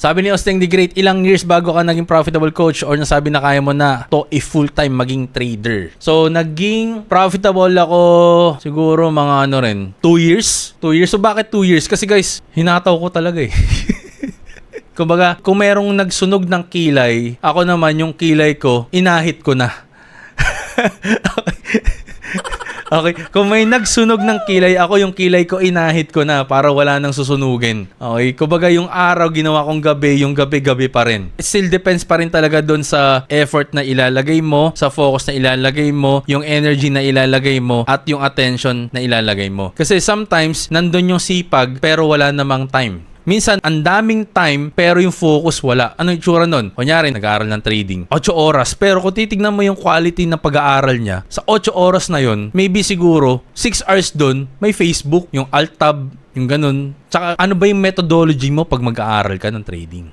Sabi ni Osteng the Great, ilang years bago ka naging profitable coach or nasabi na kaya mo na to a full-time maging trader? So, naging profitable ako siguro mga 2 years. 2 years. So, bakit 2 years? Kasi guys, hinataw ko talaga eh. Kumbaga, kung merong nagsunog ng kilay, ako naman yung kilay ko, inahit ko na. Okay, kung may nagsunog ng kilay, ako yung kilay ko inahit ko na para wala nang susunugin. Okay, kumbaga yung araw ginawa kong gabi, yung gabi-gabi pa rin. It still depends pa rin talaga doon sa effort na ilalagay mo, sa focus na ilalagay mo, yung energy na ilalagay mo, at yung attention na ilalagay mo. Kasi sometimes, nandun yung sipag pero wala namang time. Minsan, ang daming time, pero yung focus wala. Ano yung tsura nun? Kunyari, nag-aaral ng trading. 8 oras. Pero kung titignan mo yung quality ng pag-aaral niya, sa 8 oras na yon, maybe siguro, 6 hours dun, may Facebook, yung alt tab, yung ganun. Tsaka, ano ba yung methodology mo pag mag-aaral ka ng trading?